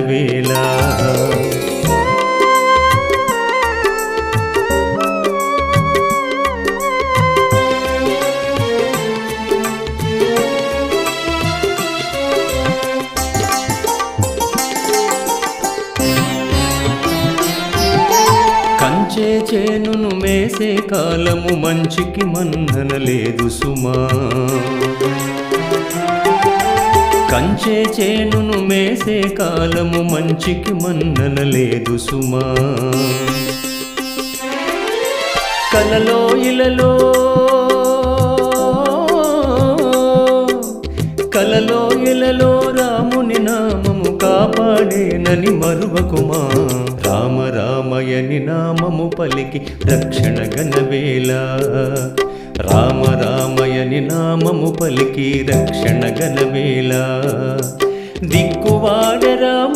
గనవేళ కంచే చేనును మేసే కాలము మంచికి మన్నన లేదు సుమా కంచే చేనును మేసే కాలము మంచికి మన్నన లేదు సుమా కలలో ఇలలో కలలో ఇలలో రాముని నామము కాపాడేనని మరువకుమా రామ రామయని నామము పలికి రక్షణ గనవేళ రామ రామయని నామము పలికి రక్షణ గనవేళ దిక్కువాడ రామ